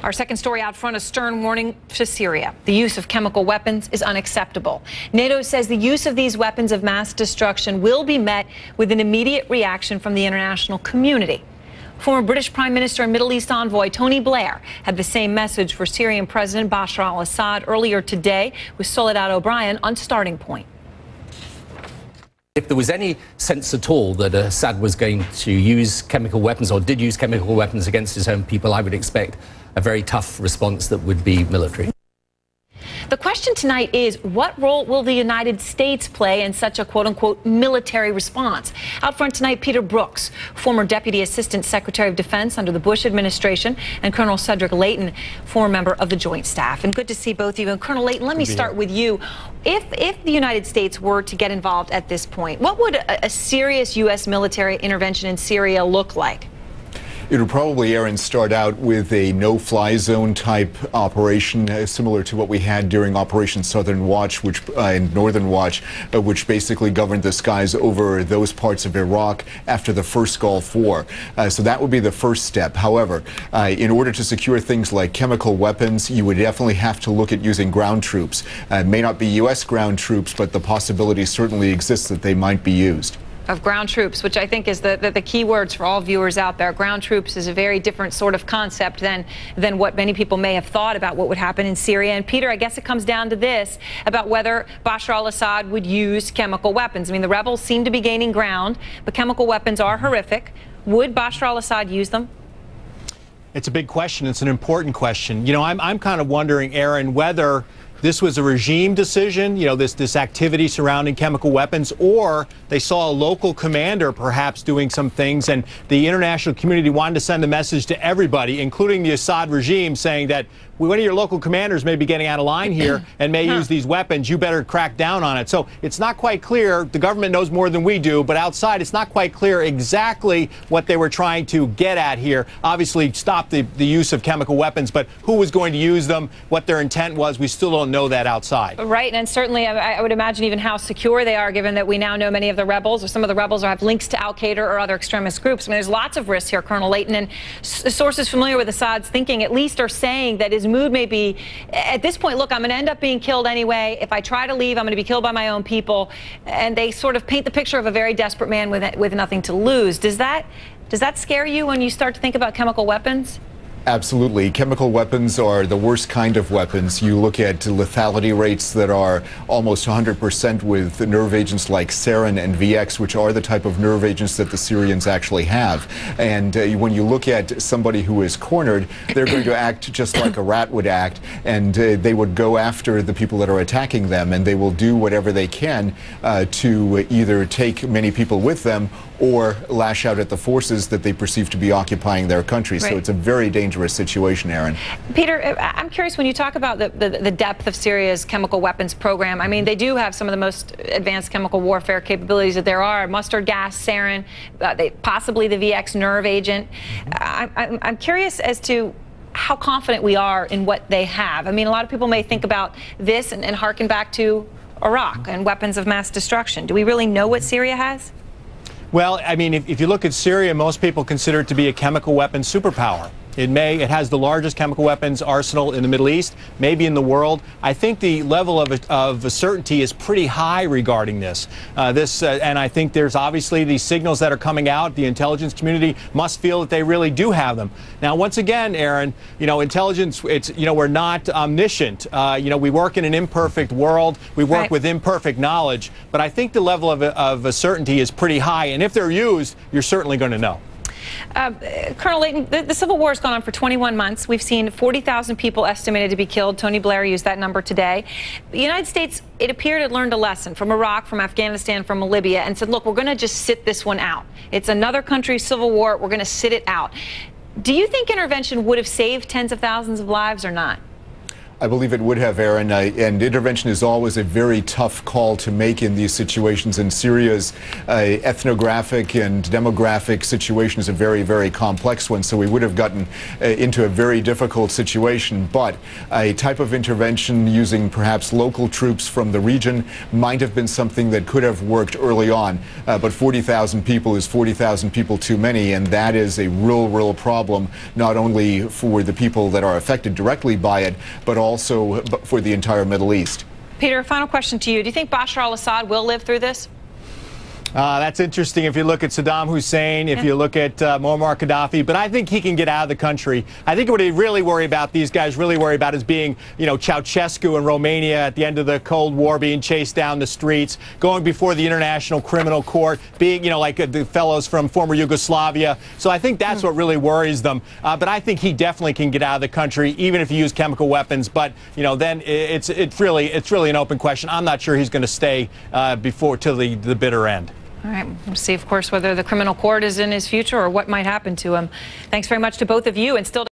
Our second story out front, a stern warning to Syria. The use of chemical weapons is unacceptable. NATO says the use of these weapons of mass destruction will be met with an immediate reaction from the international community. Former British Prime Minister and Middle East envoy Tony Blair had the same message for Syrian President Bashar al-Assad earlier today with Soledad O'Brien on Starting Point. If there was any sense at all that Assad was going to use chemical weapons or did use chemical weapons against his own people, I would expect a very tough response that would be military. The question tonight is, what role will the United States play in such a quote-unquote military response? Out front tonight, Peter Brooks, former Deputy Assistant Secretary of Defense under the Bush administration, and Colonel Cedric Leighton, former member of the Joint Staff. And good to see both of you. And Colonel Leighton, let me start with you. If the United States were to get involved at this point, what would a serious U.S. military intervention in Syria look like? It would probably, Erin, start out with a no-fly zone type operation, similar to what we had during Operation Southern Watch, and Northern Watch, which basically governed the skies over those parts of Iraq after the first Gulf War. So that would be the first step. However, in order to secure things like chemical weapons, you would definitely have to look at using ground troops. It may not be U.S. ground troops, but the possibility certainly exists that they might be used. Of ground troops, which I think is the key words for all viewers out there. Ground troops is a very different sort of concept than what many people may have thought about what would happen in Syria. And Peter, I guess it comes down to this about whether Bashar al-Assad would use chemical weapons. I mean, the rebels seem to be gaining ground, but chemical weapons are horrific. Would Bashar al-Assad use them? It's a big question. It's an important question. You know, I'm kind of wondering, Erin, whether this was a regime decision, you know, this activity surrounding chemical weapons, or they saw a local commander perhaps doing some things, and the international community wanted to send a message to everybody, including the Assad regime, saying that one of your local commanders may be getting out of line here and may use these weapons. You better crack down on it. So it's not quite clear. The government knows more than we do, but outside it's not quite clear exactly what they were trying to get at here. Obviously stop the use of chemical weapons, but who was going to use them, what their intent was, we still don't know that outside. Right, and certainly I would imagine even how secure they are, given that we now know many of the rebels, or some of the rebels, have links to al-Qaeda or other extremist groups. I mean, there's lots of risks here, Colonel Leighton, and sources familiar with Assad's thinking at least are saying that his mood may be, at this point, look, I'm going to end up being killed anyway. If I try to leave, I'm going to be killed by my own people. And they sort of paint the picture of a very desperate man with nothing to lose. Does that scare you when you start to think about chemical weapons? Absolutely. Chemical weapons are the worst kind of weapons. You look at lethality rates that are almost 100% with nerve agents like sarin and VX, which are the type of nerve agents that the Syrians actually have. And when you look at somebody who is cornered, they're going to act just like a rat would act, and they would go after the people that are attacking them, and they will do whatever they can to either take many people with them or lash out at the forces that they perceive to be occupying their country. Right. So it's a very dangerous situation, Erin. Peter, I'm curious, when you talk about the depth of Syria's chemical weapons program, I mean, they do have some of the most advanced chemical warfare capabilities that there are. Mustard gas, sarin, possibly the VX nerve agent. I'm curious as to how confident we are in what they have. I mean, a lot of people may think about this and harken back to Iraq and weapons of mass destruction. Do we really know what Syria has? Well, I mean, if you look at Syria, most people consider it to be a chemical weapons superpower. It has the largest chemical weapons arsenal in the Middle East, maybe in the world. I think the level of certainty is pretty high regarding this. And I think there's obviously these signals that are coming out. The intelligence community must feel that they really do have them. Now, once again, Erin, you know, intelligence, we're not omniscient. We work in an imperfect world. We work with imperfect knowledge. But I think the level of certainty is pretty high. And if they're used, you're certainly going to know. Colonel Leighton, the Civil War has gone on for 21 months. We've seen 40,000 people estimated to be killed. Tony Blair used that number today. The United States, it appeared, had learned a lesson from Iraq, from Afghanistan, from Libya, and said, look, we're going to just sit this one out. It's another country's civil war. We're going to sit it out. Do you think intervention would have saved tens of thousands of lives or not? I believe it would have, Erin, and intervention is always a very tough call to make in these situations. And Syria's ethnographic and demographic situation is a very, very complex one, so we would have gotten into a very difficult situation. But a type of intervention using perhaps local troops from the region might have been something that could have worked early on. But 40,000 people is 40,000 people too many, and that is a real problem, not only for the people that are affected directly by it, but also for the entire Middle East. Peter, final question to you. Do you think Bashar al-Assad will live through this? That's interesting if you look at Saddam Hussein, if you look at Muammar Gaddafi, but I think he can get out of the country. I think what they really worry about, these guys really worry about, is being, Ceausescu in Romania at the end of the Cold War, being chased down the streets, going before the International Criminal Court, being, like the fellows from former Yugoslavia. So I think that's what really worries them. But I think he definitely can get out of the country, even if he used chemical weapons. But, then it's really an open question. I'm not sure he's going to stay till the bitter end. All right. We'll see, of course, whether the criminal court is in his future or what might happen to him. Thanks very much to both of you. And still